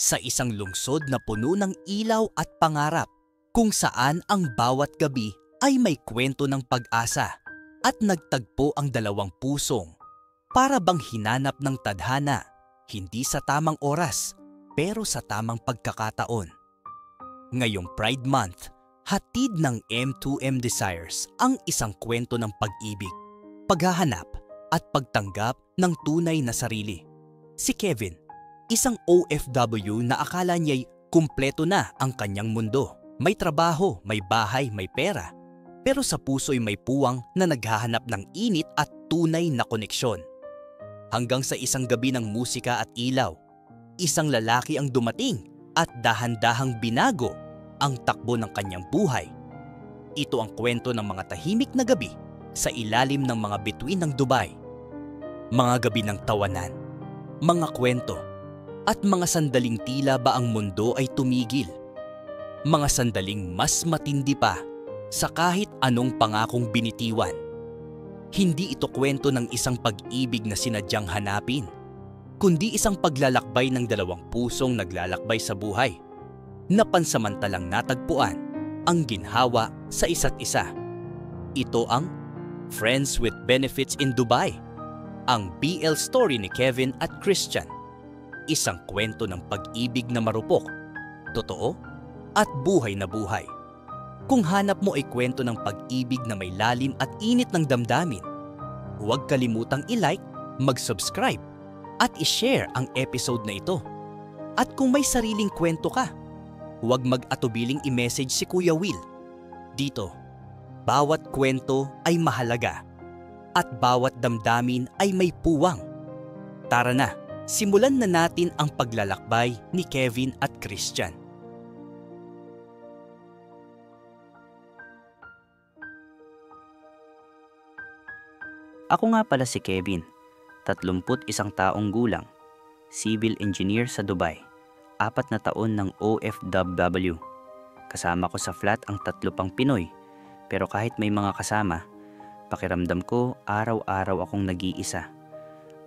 sa isang lungsod na puno ng ilaw at pangarap, kung saan ang bawat gabi ay may kwento ng pag-asa at nagtagpo ang dalawang pusong para bang hinanap ng tadhana, hindi sa tamang oras pero sa tamang pagkakataon. Ngayong Pride Month, hatid ng M2M Desires ang isang kwento ng pag-ibig, paghahanap at pagtanggap ng tunay na sarili. Si Kevin, isang OFW na akala niya'y kumpleto na ang kanyang mundo. May trabaho, may bahay, may pera. Pero sa puso'y may puwang na naghahanap ng init at tunay na koneksyon. Hanggang sa isang gabi ng musika at ilaw, isang lalaki ang dumating at dahan-dahang binago ang takbo ng kanyang buhay. Ito ang kwento ng mga tahimik na gabi sa ilalim ng mga bituin ng Dubai. Mga gabi ng tawanan, mga kwento, at mga sandaling tila ba ang mundo ay tumigil. Mga sandaling mas matindi pa sa kahit anong pangakong binitiwan. Hindi ito kwento ng isang pag-ibig na sinadyang hanapin, kundi isang paglalakbay ng dalawang pusong naglalakbay sa buhay na pansamantalang natagpuan ang ginhawa sa isa't isa. Ito ang Friends with Benefits in Dubai, ang BL story ni Kevin at Christian. Isang kwento ng pag-ibig na marupok, totoo at buhay na buhay. Kung hanap mo ay kwento ng pag-ibig na may lalim at init ng damdamin, huwag kalimutang i-like, mag-subscribe at i-share ang episode na ito. At kung may sariling kwento ka, huwag mag-atubiling i-message si Kuya Will. Dito, bawat kwento ay mahalaga at bawat damdamin ay may puwang. Tara na, simulan na natin ang paglalakbay ni Kevin at Christian. Ako nga pala si Kevin, 31 taong gulang, civil engineer sa Dubai, 4 na taon ng OFW. Kasama ko sa flat ang 3 pang Pinoy, pero kahit may mga kasama, pakiramdam ko araw-araw akong nag-iisa.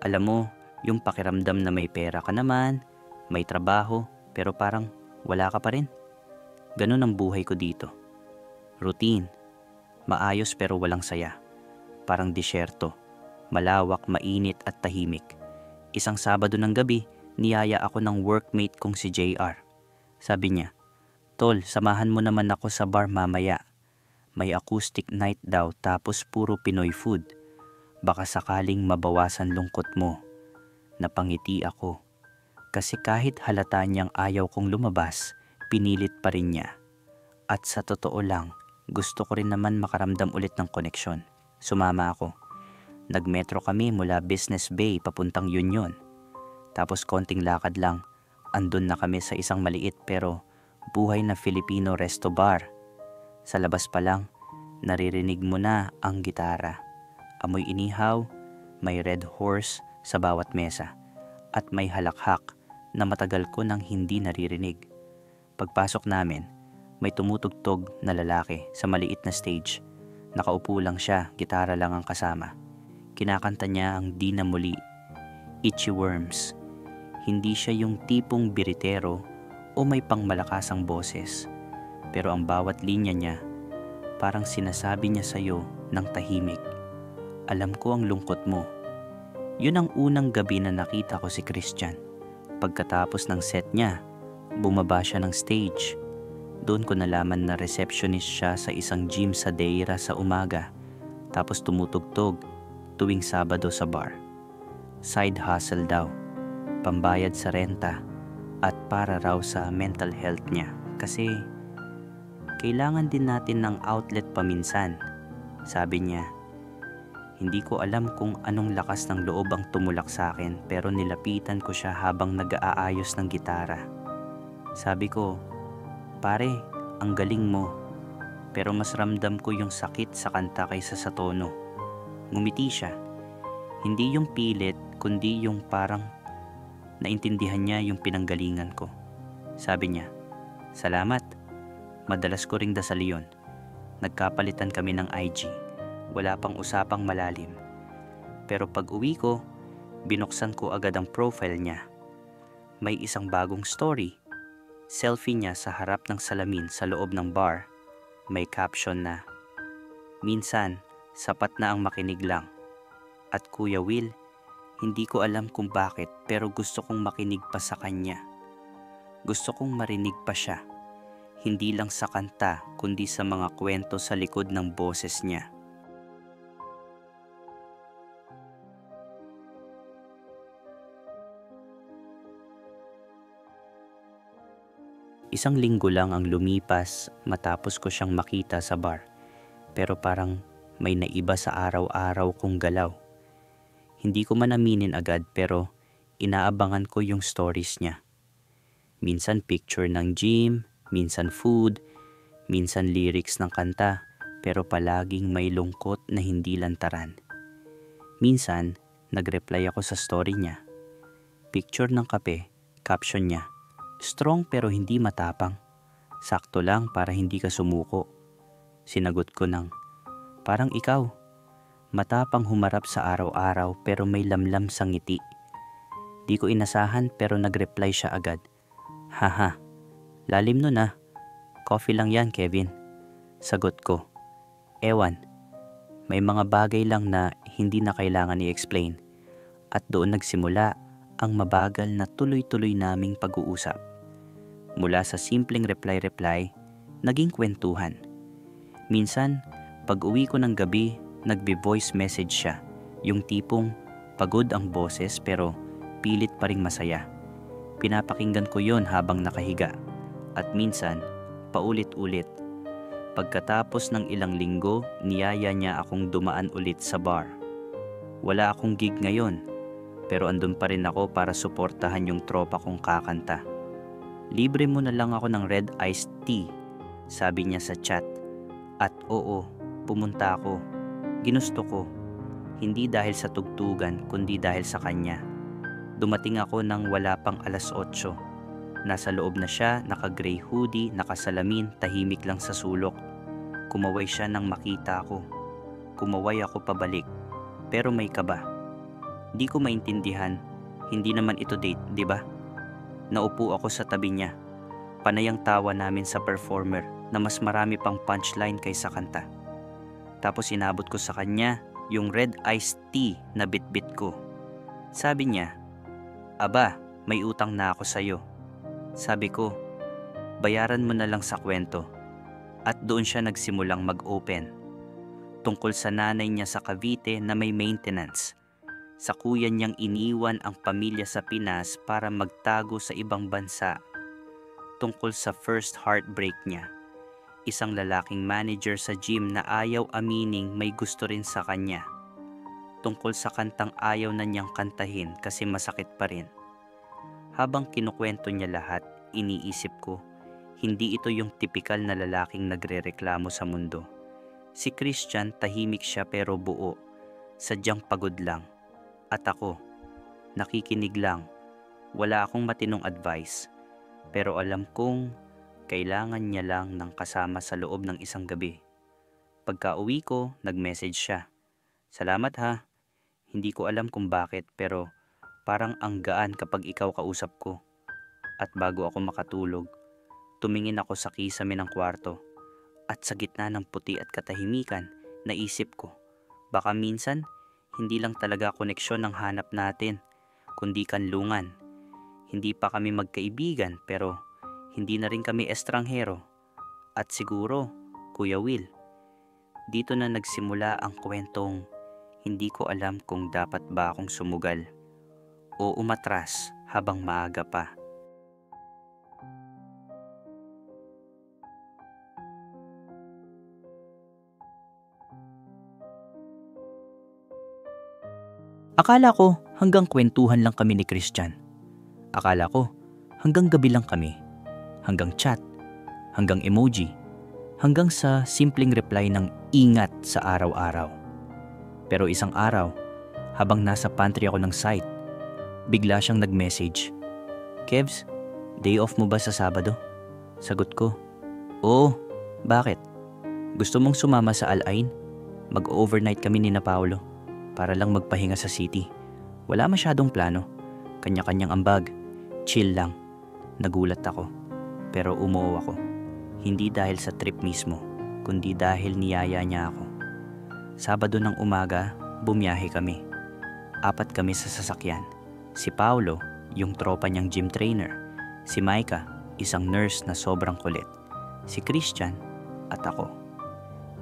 Alam mo, yung pakiramdam na may pera ka naman, may trabaho, pero parang wala ka pa rin. Ganun ang buhay ko dito. Routine, maayos pero walang saya. Parang disyerto, malawak, mainit at tahimik. Isang Sabado ng gabi, niyaya ako ng workmate kong si JR. Sabi niya, "Tol, samahan mo naman ako sa bar mamaya. May acoustic night daw tapos puro Pinoy food. Baka sakaling mabawasan lungkot mo." Napangiti ako. Kasi kahit halata niyang ayaw kong lumabas, pinilit pa rin niya. At sa totoo lang, gusto ko rin naman makaramdam ulit ng koneksyon. Sumama ako. Nagmetro kami mula Business Bay papuntang Union. Tapos konting lakad lang, andun na kami sa isang maliit pero buhay na Filipino resto bar. Sa labas pa lang, naririnig mo na ang gitara. Amoy inihaw, may red horse sa bawat mesa, at may halakhak na matagal ko nang hindi naririnig. Pagpasok namin, may tumutugtog na lalaki sa maliit na stage. Nakaupo lang siya, gitara lang ang kasama. Kinakanta niya ang Di Na Muli, Itchy Worms. Hindi siya yung tipong biritero o may pangmalakasang boses. Pero ang bawat linya niya, parang sinasabi niya sa'yo ng tahimik, "Alam ko ang lungkot mo." Yun ang unang gabi na nakita ko si Christian. Pagkatapos ng set niya, bumaba siya ng stage. Doon ko nalaman na receptionist siya sa isang gym sa Deira sa umaga, tapos tumutugtog tuwing Sabado sa bar. Side hustle daw, pambayad sa renta, at para raw sa mental health niya. Kasi kailangan din natin ng outlet paminsan, sabi niya. Hindi ko alam kung anong lakas ng loob ang tumulak sa akin, pero nilapitan ko siya habang nag-aayos ng gitara. Sabi ko, "Pare, ang galing mo." Pero mas ramdam ko yung sakit sa kanta kaysa sa tono. Ngumiti siya. Hindi yung pilit, kundi yung parang naintindihan niya yung pinanggalingan ko. Sabi niya, "Salamat. Madalas ko ring dasal yun." Nagkapalitan kami ng IG. Wala pang usapang malalim. Pero pag uwi ko, binuksan ko agad ang profile niya. May isang bagong story. Selfie niya sa harap ng salamin sa loob ng bar. May caption na, "Minsan, sapat na ang makinig lang." At Kuya Will, hindi ko alam kung bakit pero gusto kong makinig pa sa kanya. Gusto kong marinig pa siya. Hindi lang sa kanta kundi sa mga kwento sa likod ng boses niya. Isang linggo lang ang lumipas matapos ko siyang makita sa bar. Pero parang may naiba sa araw-araw kong galaw. Hindi ko man aminin agad pero inaabangan ko yung stories niya. Minsan picture ng gym, minsan food, minsan lyrics ng kanta, pero palaging may lungkot na hindi lantaran. Minsan, nag-reply ako sa story niya. Picture ng kape, caption niya, "Strong pero hindi matapang. Sakto lang para hindi ka sumuko." Sinagot ko ng, "Parang ikaw. Matapang humarap sa araw-araw pero may lamlam sa ngiti." Di ko inasahan pero nag-reply siya agad, "Haha, lalim nun ah. Coffee lang yan, Kevin." Sagot ko, "Ewan, may mga bagay lang na hindi na kailangan i-explain." At doon nagsimula ang mabagal na tuloy-tuloy naming pag-uusap. Mula sa simpleng reply-reply, naging kwentuhan. Minsan, pag uwi ko ng gabi, nagbe-voice message siya. Yung tipong pagod ang boses pero pilit pa ring masaya. Pinapakinggan ko yon habang nakahiga. At minsan, paulit-ulit. Pagkatapos ng ilang linggo, niyaya niya akong dumaan ulit sa bar. Wala akong gig ngayon, pero andun pa rin ako para suportahan yung tropa kong kakanta. "Libre mo na lang ako ng red iced tea," sabi niya sa chat. At oo, pumunta ako. Ginusto ko. Hindi dahil sa tugtugan, kundi dahil sa kanya. Dumating ako nang wala pang 8:00. Nasa loob na siya, naka-gray hoodie, nakasalamin, tahimik lang sa sulok. Kumaway siya nang makita ko. Kumaway ako pabalik. Pero may kaba. Di ko maintindihan. Hindi naman ito date, di ba? Naupo ako sa tabi niya. Panay ang tawa namin sa performer na mas marami pang punchline kaysa kanta. Tapos inabot ko sa kanya yung red iced tea na bitbit ko. Sabi niya, "Aba, may utang na ako sa'yo." Sabi ko, "Bayaran mo na lang sa kwento." At doon siya nagsimulang mag-open. Tungkol sa nanay niya sa Cavite na may maintenance. Sa kuya niyang iniwan ang pamilya sa Pinas para magtago sa ibang bansa. Tungkol sa first heartbreak niya. Isang lalaking manager sa gym na ayaw amining may gusto rin sa kanya. Tungkol sa kantang ayaw na niyang kantahin kasi masakit pa rin. Habang kinukwento niya lahat, iniisip ko, hindi ito yung tipikal na lalaking nagrereklamo sa mundo. Si Christian, tahimik siya pero buo. Sadyang pagod lang. At ako, nakikinig lang. Wala akong matinong advice. Pero alam kong kailangan niya lang ng kasama sa loob ng isang gabi. Pagka-uwi ko, nag-message siya. "Salamat ha. Hindi ko alam kung bakit pero parang ang gaan kapag ikaw kausap ko." At bago ako makatulog, tumingin ako sa kisame ng kwarto. At sa gitna ng puti at katahimikan, naisip ko, baka minsan, hindi lang talaga koneksyon ang hanap natin, kundi kanlungan. Hindi pa kami magkaibigan pero hindi na rin kami estranghero. At siguro, Kuya Will, dito na nagsimula ang kwentong hindi ko alam kung dapat ba akong sumugal o umatras habang maaga pa. Akala ko hanggang kwentuhan lang kami ni Christian. Akala ko hanggang gabi lang kami. Hanggang chat, hanggang emoji, hanggang sa simpleng reply ng ingat sa araw-araw. Pero isang araw, habang nasa pantry ako ng site, bigla siyang nag-message, "Kevs, day off mo ba sa Sabado?" Sagot ko, "Oo, bakit? Gusto mong sumama sa Al-Ain? Mag-overnight kami ni na Paolo para lang magpahinga sa city. Wala masyadong plano, kanya-kanyang ambag. Chill lang. Nagulat ako. Pero umuo ako. Hindi dahil sa trip mismo, kundi dahil niyaya niya ako. Sabado ng umaga, bumiyahe kami. 4 kami sa sasakyan. Si Paulo, yung tropa niyang gym trainer. Si Micah, isang nurse na sobrang kulit. Si Christian, at ako.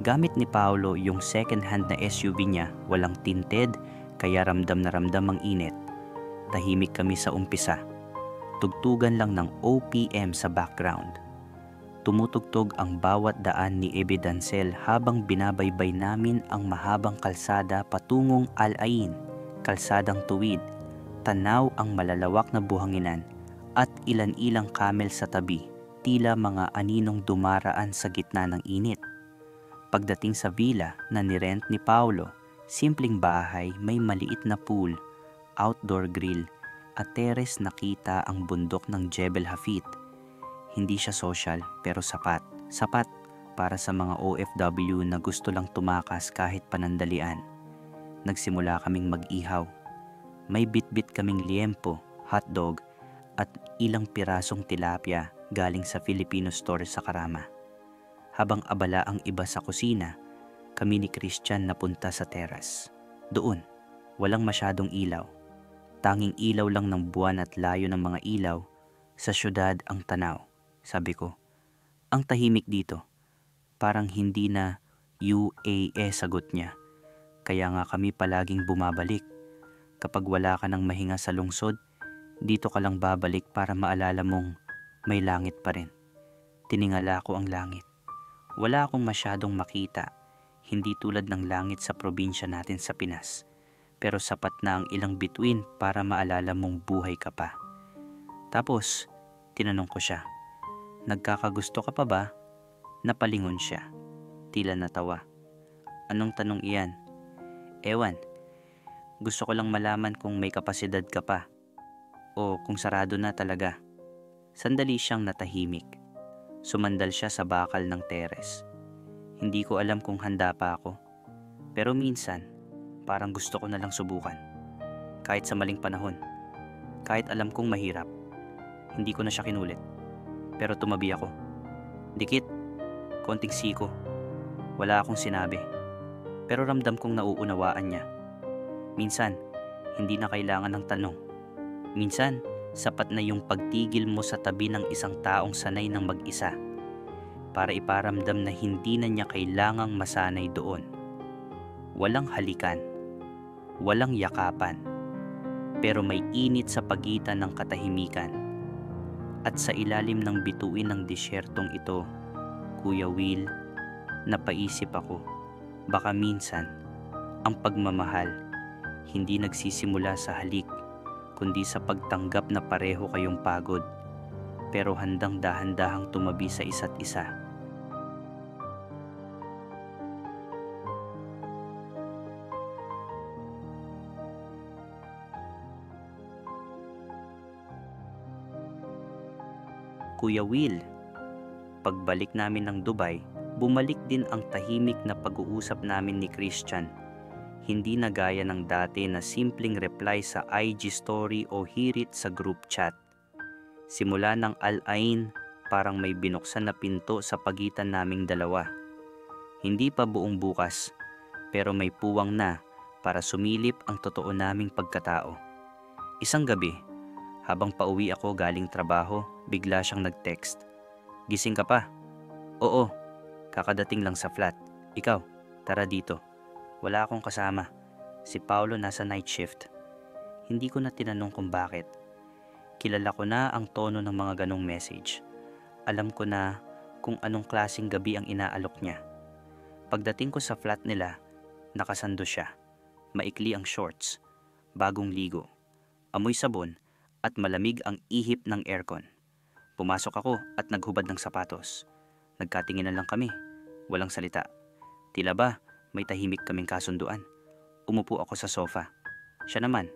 Gamit ni Paulo yung second-hand na SUV niya, walang tinted, kaya ramdam na ramdam ang init. Tahimik kami sa umpisa. Tugtugan lang ng OPM sa background. Tumutugtog ang bawat daan ni Ebe Dancel habang binabaybay namin ang mahabang kalsada patungong Al-Ain, kalsadang tuwid, tanaw ang malalawak na buhanginan at ilan-ilang camel sa tabi, tila mga aninong dumaraan sa gitna ng init. Pagdating sa villa na nirent ni Paulo, simpleng bahay, may maliit na pool, outdoor grill, at teres nakita ang bundok ng Jebel Hafit. Hindi siya social pero sapat. Sapat para sa mga OFW na gusto lang tumakas kahit panandalian. Nagsimula kaming mag-ihaw. May bit-bit kaming liempo, hotdog, at ilang pirasong tilapia galing sa Filipino store sa Karama. Habang abala ang iba sa kusina, kami ni Christian napunta sa teras. Doon, walang masyadong ilaw. Tanging ilaw lang ng buwan at layo ng mga ilaw, sa syudad ang tanaw. Sabi ko, ang tahimik dito. Parang hindi na UAE sagot niya. Kaya nga kami palaging bumabalik. Kapag wala ka ng mahinga sa lungsod, dito ka lang babalik para maalala mong may langit pa rin. Tiningala ko ang langit. Wala akong masyadong makita. Hindi tulad ng langit sa probinsya natin sa Pinas. Pero sapat na ang ilang bituin para maalala mong buhay ka pa. Tapos, tinanong ko siya, nagkakagusto ka pa ba? Napalingon siya. Tila natawa. Anong tanong iyan? Ewan. Gusto ko lang malaman kung may kapasidad ka pa. O kung sarado na talaga. Sandali siyang natahimik. Sumandal siya sa bakal ng teres. Hindi ko alam kung handa pa ako. Pero minsan, parang gusto ko na lang subukan. Kahit sa maling panahon. Kahit alam kong mahirap. Hindi ko na siya kinulit. Pero tumabi ako. Dikit. Konting siko. Wala akong sinabi. Pero ramdam kong nauunawaan niya. Minsan, hindi na kailangan ng tanong. Minsan, sapat na yung pagtigil mo sa tabi ng isang taong sanay ng mag-isa. Para iparamdam na hindi na niya kailangang masanay doon. Walang halikan. Walang yakapan, pero may init sa pagitan ng katahimikan. At sa ilalim ng bituin ng disyertong ito, Kuya Will, napaisip ako, baka minsan, ang pagmamahal, hindi nagsisimula sa halik, kundi sa pagtanggap na pareho kayong pagod, pero handang dahan-dahang tumabi sa isa't isa. Kuya Will, pagbalik namin ng Dubai, bumalik din ang tahimik na pag-uusap namin ni Christian. Hindi na gaya ng dati na simpleng reply sa IG story o hirit sa group chat. Simula ng Al-Ain, parang may binuksan na pinto sa pagitan naming dalawa. Hindi pa buong bukas, pero may puwang na para sumilip ang totoo naming pagkatao. Isang gabi, habang pauwi ako galing trabaho, bigla siyang nag-text. Gising ka pa? Oo, kakadating lang sa flat. Ikaw, tara dito. Wala akong kasama. Si Paulo nasa night shift. Hindi ko na tinanong kung bakit. Kilala ko na ang tono ng mga ganong message. Alam ko na kung anong klaseng gabi ang inaalok niya. Pagdating ko sa flat nila, nakasando siya. Maikli ang shorts, bagong ligo, amoy sabon, at malamig ang ihip ng aircon. Pumasok ako at naghubad ng sapatos. Nagkatinginan lang kami, walang salita. Tila ba may tahimik kaming kasunduan. Umupo ako sa sofa. Siya naman,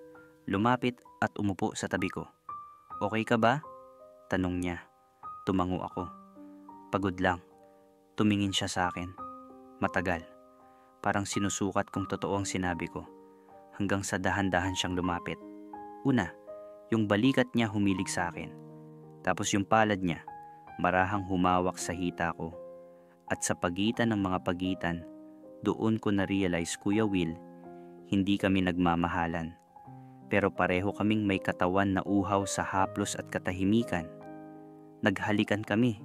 lumapit at umupo sa tabi ko. Okay ka ba? Tanong niya. Tumango ako. Pagod lang. Tumingin siya sa akin. Matagal. Parang sinusukat kung totoo ang sinabi ko. Hanggang sa dahan-dahan siyang lumapit. Una, Yung balikat niya humilig sa akin. Tapos yung palad niya, marahang humawak sa hita ko. At sa pagitan ng mga pagitan, doon ko na-realize, Kuya Will, hindi kami nagmamahalan. Pero pareho kaming may katawan na uhaw sa haplos at katahimikan. Naghalikan kami.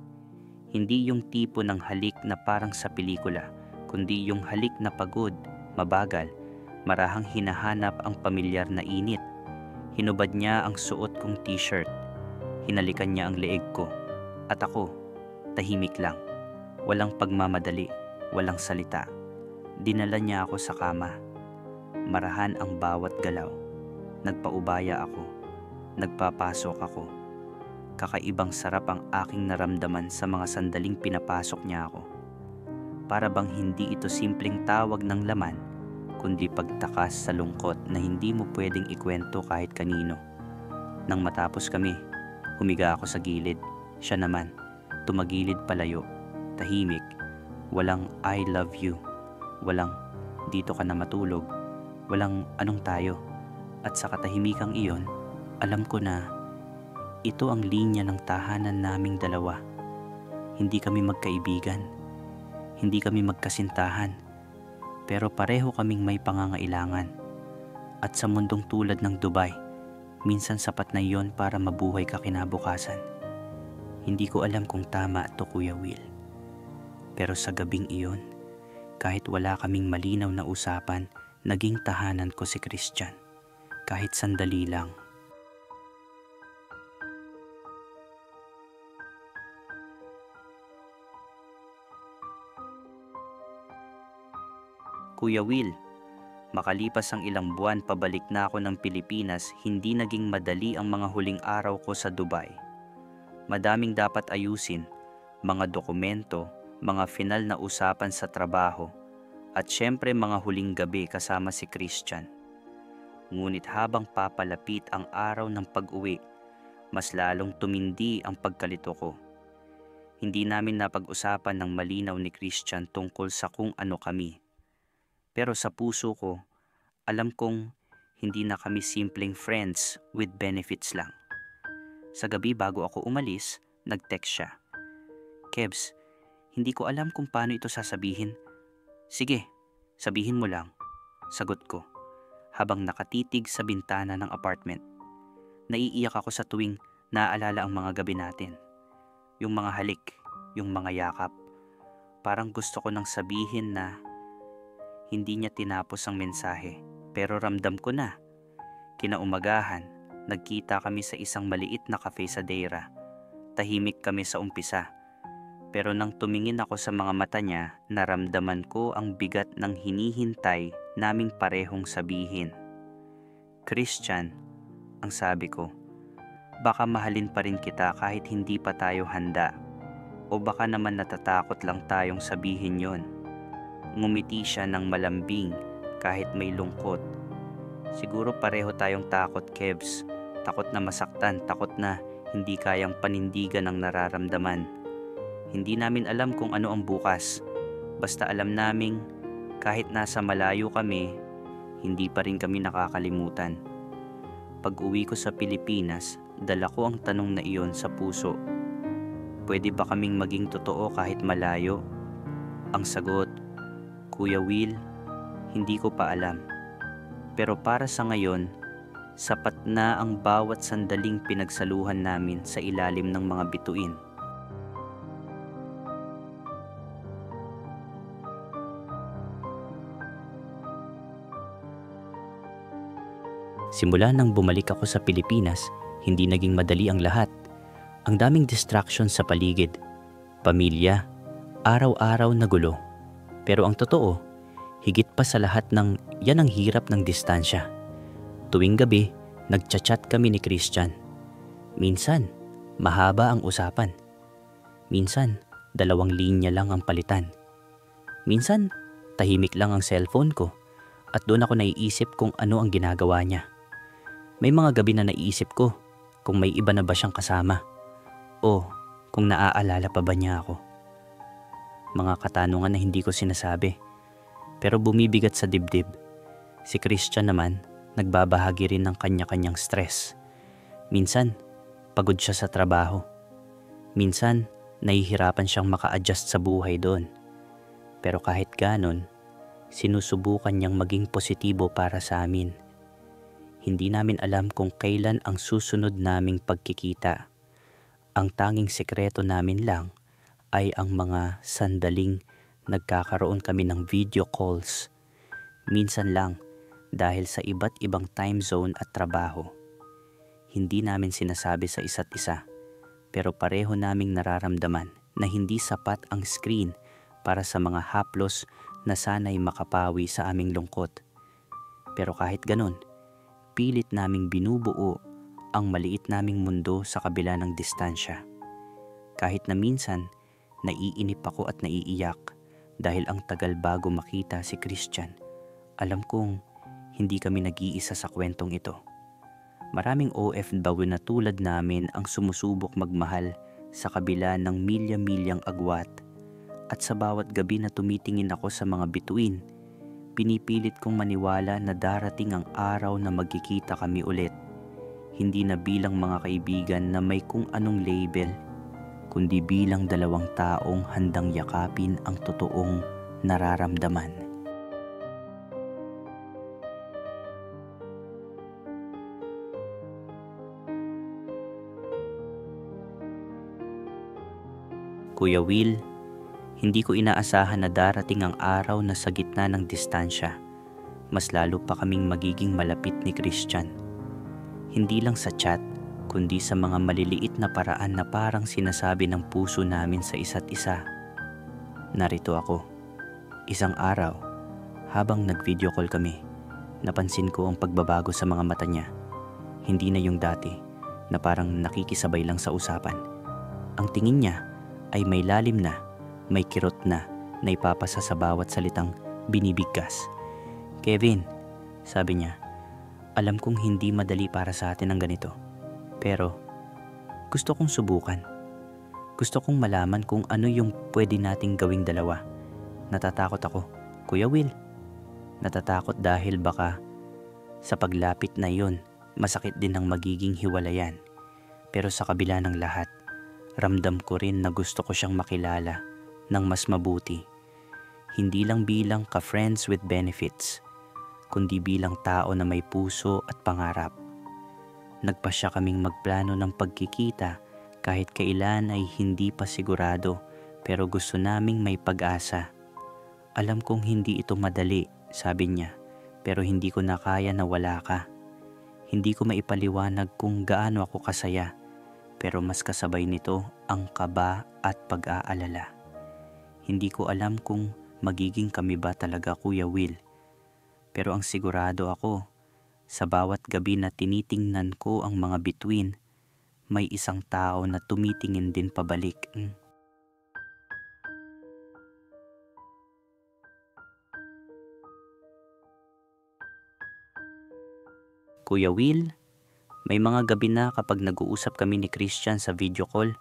Hindi yung tipo ng halik na parang sa pelikula, kundi yung halik na pagod, mabagal, marahang hinahanap ang pamilyar na init. Hinubad niya ang suot kong t-shirt. Hinalikan niya ang leeg ko. At ako, tahimik lang. Walang pagmamadali, walang salita. Dinala niya ako sa kama. Marahan ang bawat galaw. Nagpaubaya ako. Nagpapasok ako. Kakaibang sarap ang aking naramdaman sa mga sandaling pinapasok niya ako. Para bang hindi ito simpleng tawag ng laman, kundi pagtakas sa lungkot na hindi mo pwedeng ikwento kahit kanino. Nang matapos kami, humiga ako sa gilid. Siya naman, tumagilid palayo, tahimik, walang I love you, walang dito ka na matulog, walang anong tayo. At sa katahimikang iyon, alam ko na ito ang linya ng tahanan naming dalawa. Hindi kami magkaibigan, hindi kami magkasintahan, pero pareho kaming may pangangailangan. At sa mundong tulad ng Dubai, minsan sapat na iyon para mabuhay ka kinabukasan. Hindi ko alam kung tama ito, Kuya Will. Pero sa gabing iyon, kahit wala kaming malinaw na usapan, naging tahanan ko si Christian. Kahit sandali lang. Kuya Will, makalipas ang ilang buwan pabalik na ako ng Pilipinas, hindi naging madali ang mga huling araw ko sa Dubai. Madaming dapat ayusin, mga dokumento, mga final na usapan sa trabaho, at syempre mga huling gabi kasama si Christian. Ngunit habang papalapit ang araw ng pag-uwi, mas lalong tumindi ang pagkalito ko. Hindi namin napag-usapan ng malinaw ni Christian tungkol sa kung ano kami. Pero sa puso ko, alam kong hindi na kami simpleng friends with benefits lang. Sa gabi bago ako umalis, nag-text siya. Kebs, hindi ko alam kung paano ito sasabihin. Sige, sabihin mo lang. Sagot ko, habang nakatitig sa bintana ng apartment. Naiiyak ako sa tuwing naaalala ang mga gabi natin. Yung mga halik, yung mga yakap. Parang gusto ko nang sabihin na hindi niya tinapos ang mensahe, pero ramdam ko na. Kinaumagahan, nagkita kami sa isang maliit na cafe sa Deira. Tahimik kami sa umpisa. Pero nang tumingin ako sa mga mata niya, naramdaman ko ang bigat ng hinihintay naming parehong sabihin. Christian, ang sabi ko, baka mahalin pa rin kita kahit hindi pa tayo handa. O baka naman natatakot lang tayong sabihin yon. Ngumiti siya ng malambing kahit may lungkot. Siguro pareho tayong takot, Kebs. Takot na masaktan, takot na hindi kayang panindigan ang nararamdaman. Hindi namin alam kung ano ang bukas. Basta alam naming kahit nasa malayo kami, hindi pa rin kami nakakalimutan. Pag-uwi ko sa Pilipinas, dala ko ang tanong na iyon sa puso. Pwede ba kaming maging totoo kahit malayo? Ang sagot, Kuya Will, hindi ko pa alam. Pero para sa ngayon, sapat na ang bawat sandaling pinagsaluhan namin sa ilalim ng mga bituin. Simula nang bumalik ako sa Pilipinas, hindi naging madali ang lahat. Ang daming distractions sa paligid, pamilya, araw-araw na gulo. Pero ang totoo, higit pa sa lahat ng yan ang hirap ng distansya. Tuwing gabi, nagchat-chat kami ni Christian. Minsan, mahaba ang usapan. Minsan, 2 linya lang ang palitan. Minsan, tahimik lang ang cellphone ko at doon ako naiisip kung ano ang ginagawa niya. May mga gabi na naiisip ko kung may iba na ba siyang kasama o kung naaalala pa ba niya ako. Mga katanungan na hindi ko sinasabi, pero bumibigat sa dibdib. Si Christian naman, nagbabahagi rin ng kanya-kanyang stress. Minsan, pagod siya sa trabaho. Minsan, nahihirapan siyang maka-adjust sa buhay doon. Pero kahit ganon, sinusubukan niyang maging positibo para sa amin. Hindi namin alam kung kailan ang susunod naming pagkikita. Ang tanging sekreto namin lang ay ang mga sandaling nagkakaroon kami ng video calls. Minsan lang dahil sa iba't ibang time zone at trabaho. Hindi namin sinasabi sa isa't isa, pero pareho naming nararamdaman na hindi sapat ang screen para sa mga haplos na sana'y makapawi sa aming lungkot. Pero kahit ganun, pilit naming binubuo ang maliit naming mundo sa kabila ng distansya. Kahit na minsan, naiinip ako at naiiyak dahil ang tagal bago makita si Christian. Alam kong hindi kami nag-iisa sa kwentong ito. Maraming OFW na tulad namin ang sumusubok magmahal sa kabila ng milya-milyang agwat. At sa bawat gabi na tumitingin ako sa mga bituin, pinipilit kong maniwala na darating ang araw na magkikita kami ulit. Hindi na bilang mga kaibigan na may kung anong label, kundi bilang dalawang taong handang yakapin ang totoong nararamdaman. Kuya Will, hindi ko inaasahan na darating ang araw na sa gitna ng distansya, mas lalo pa kaming magiging malapit ni Christian. Hindi lang sa chat, kundi sa mga maliliit na paraan na parang sinasabi ng puso namin sa isa't isa. Narito ako. Isang araw, habang nag-video call kami, napansin ko ang pagbabago sa mga mata niya. Hindi na yung dati, na parang nakikisabay lang sa usapan. Ang tingin niya ay may lalim na, may kirot na ipapasa sa bawat salitang binibigkas. Kevin, sabi niya, alam kong hindi madali para sa atin ang ganito. Pero gusto kong subukan. Gusto kong malaman kung ano yung pwede nating gawing dalawa. Natatakot ako, Kuya Will. Natatakot dahil baka sa paglapit na yon, masakit din ang magiging hiwalayan. Pero sa kabila ng lahat, ramdam ko rin na gusto ko siyang makilala ng mas mabuti. Hindi lang bilang ka-friends with benefits, kundi bilang tao na may puso at pangarap. Nagpasya kaming magplano ng pagkikita kahit kailan ay hindi pa sigurado, pero gusto naming may pag-asa. Alam kong hindi ito madali, sabi niya, pero hindi ko na kaya na wala ka. Hindi ko maipaliwanag kung gaano ako kasaya, pero mas kasabay nito ang kaba at pag-aalala. Hindi ko alam kung magiging kami ba talaga, Kuya Will. Pero ang sigurado ako, sa bawat gabi na tinitingnan ko ang mga bituin, may isang tao na tumitingin din pabalik. Kuya Will, may mga gabi na kapag nag-uusap kami ni Christian sa video call,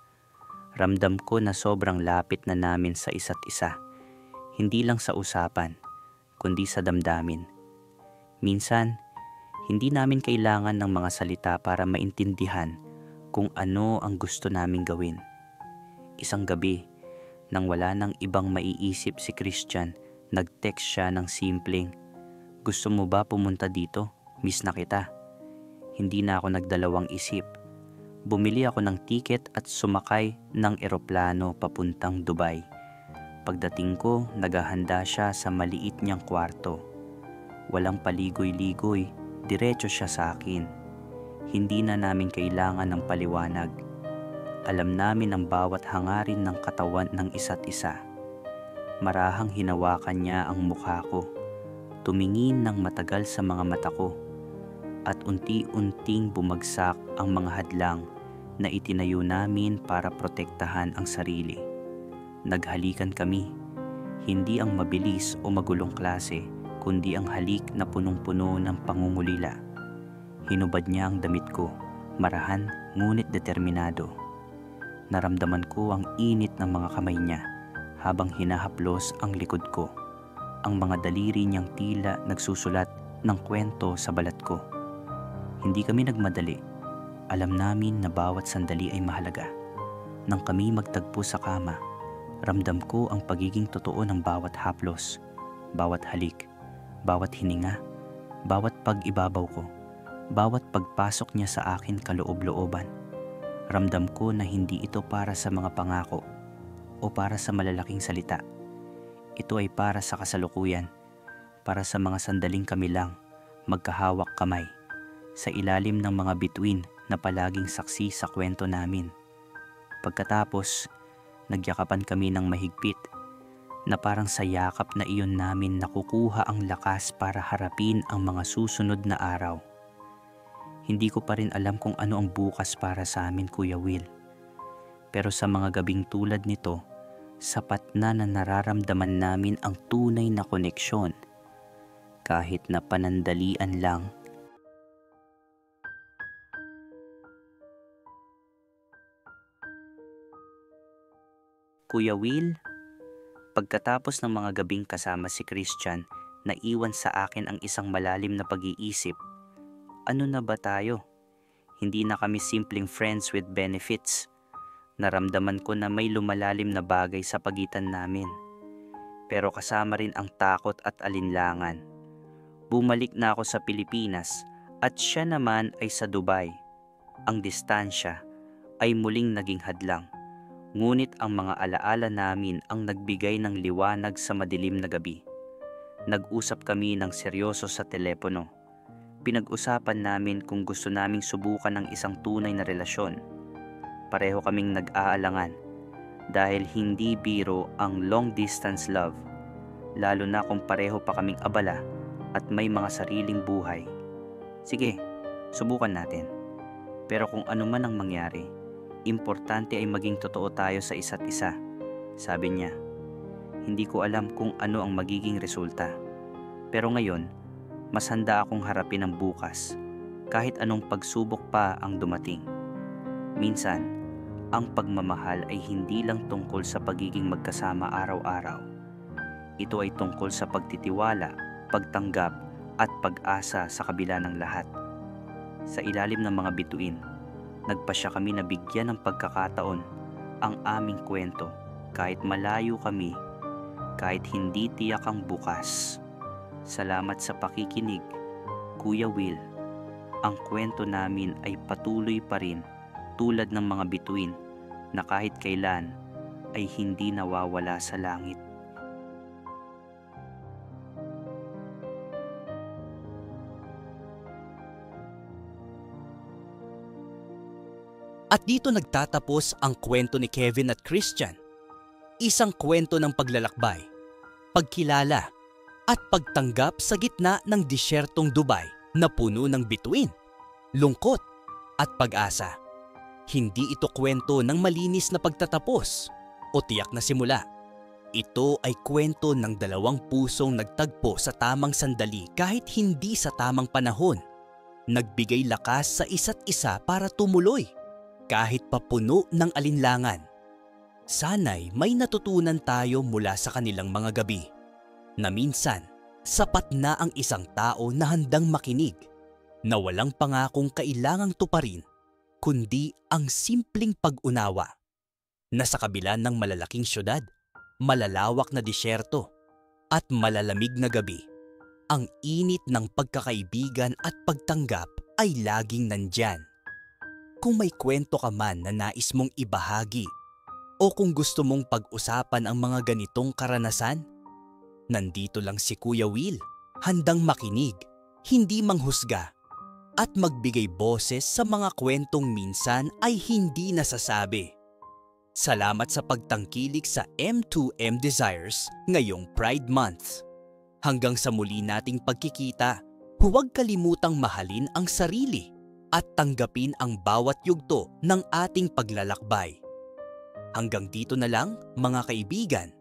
ramdam ko na sobrang lapit na namin sa isa't isa. Hindi lang sa usapan, kundi sa damdamin. Minsan, hindi namin kailangan ng mga salita para maintindihan kung ano ang gusto naming gawin. Isang gabi, nang wala nang ibang maiisip si Christian, nag-text siya ng simpleng, "Gusto mo ba pumunta dito? Miss na kita." Hindi na ako nagdalawang isip. Bumili ako ng tiket at sumakay ng eroplano papuntang Dubai. Pagdating ko, naghahanda siya sa maliit niyang kwarto. Walang paligoy-ligoy, diretso siya sa akin. Hindi na namin kailangan ng paliwanag. Alam namin ang bawat hangarin ng katawan ng isa't isa. Marahang hinawakan niya ang mukha ko. Tumingin ng matagal sa mga mata ko. At unti-unting bumagsak ang mga hadlang na itinayo namin para protektahan ang sarili. Naghalikan kami, hindi ang mabilis o magulong klase, kundi ang halik na punong-puno ng pangungulila. Hinubad niya ang damit ko, marahan ngunit determinado. Naramdaman ko ang init ng mga kamay niya habang hinahaplos ang likod ko. Ang mga daliri niyang tila nagsusulat ng kwento sa balat ko. Hindi kami nagmadali. Alam namin na bawat sandali ay mahalaga. Nang kami magtagpo sa kama, ramdam ko ang pagiging totoo ng bawat haplos, bawat halik, bawat hininga, bawat pag-ibabaw ko, bawat pagpasok niya sa akin kaloob-looban. Ramdam ko na hindi ito para sa mga pangako o para sa malalaking salita. Ito ay para sa kasalukuyan, para sa mga sandaling kami lang, magkahawak kamay, sa ilalim ng mga bituin na palaging saksi sa kwento namin. Pagkatapos, nagyakapan kami ng mahigpit, na parang sa yakap na iyon namin nakukuha ang lakas para harapin ang mga susunod na araw. Hindi ko pa rin alam kung ano ang bukas para sa amin, Kuya Will. Pero sa mga gabing tulad nito, sapat na nararamdaman namin ang tunay na koneksyon, kahit na panandalian lang. Kuya Will, pagkatapos ng mga gabing kasama si Christian, naiwan sa akin ang isang malalim na pag-iisip. Ano na ba tayo? Hindi na kami simpleng friends with benefits. Naramdaman ko na may lumalalim na bagay sa pagitan namin. Pero kasama rin ang takot at alinlangan. Bumalik na ako sa Pilipinas at siya naman ay sa Dubai. Ang distansya ay muling naging hadlang. Ngunit ang mga alaala namin ang nagbigay ng liwanag sa madilim na gabi. Nag-usap kami ng seryoso sa telepono. Pinag-usapan namin kung gusto naming subukan ng isang tunay na relasyon. Pareho kaming nag-aalangan dahil hindi biro ang long-distance love, lalo na kung pareho pa kaming abala at may mga sariling buhay. Sige, subukan natin. Pero kung ano man ang mangyari, importante ay maging totoo tayo sa isa't isa, sabi niya. Hindi ko alam kung ano ang magiging resulta. Pero ngayon, mas handa akong harapin ang bukas, kahit anong pagsubok pa ang dumating. Minsan, ang pagmamahal ay hindi lang tungkol sa pagiging magkasama araw-araw. Ito ay tungkol sa pagtitiwala, pagtanggap, at pag-asa sa kabila ng lahat. Sa ilalim ng mga bituin, nagpasya kami na bigyan ng pagkakataon ang aming kwento kahit malayo kami, kahit hindi tiyak ang bukas. Salamat sa pakikinig, Kuya Will. Ang kwento namin ay patuloy pa rin tulad ng mga bituin na kahit kailan ay hindi nawawala sa langit. At dito nagtatapos ang kwento ni Kevin at Christian. Isang kwento ng paglalakbay, pagkilala, at pagtanggap sa gitna ng disyertong Dubai na puno ng bituin, lungkot, at pag-asa. Hindi ito kwento ng malinis na pagtatapos o tiyak na simula. Ito ay kwento ng dalawang pusong nagtagpo sa tamang sandali kahit hindi sa tamang panahon. Nagbigay lakas sa isa't isa para tumuloy kahit papuno ng alinlangan. Sana'y may natutunan tayo mula sa kanilang mga gabi, na minsan sapat na ang isang tao na handang makinig, na walang pangakong kailangang tuparin, kundi ang simpleng pag-unawa, na sa kabila ng malalaking syudad, malalawak na disyerto, at malalamig na gabi, ang init ng pagkakaibigan at pagtanggap ay laging nandyan. Kung may kwento ka man na nais mong ibahagi o kung gusto mong pag-usapan ang mga ganitong karanasan, nandito lang si Kuya Will, handang makinig, hindi manghusga, at magbigay boses sa mga kwentong minsan ay hindi nasasabi. Salamat sa pagtangkilik sa M2M Desires ngayong Pride Month. Hanggang sa muli nating pagkikita, huwag kalimutang mahalin ang sarili at tanggapin ang bawat yugto ng ating paglalakbay. Hanggang dito na lang, mga kaibigan.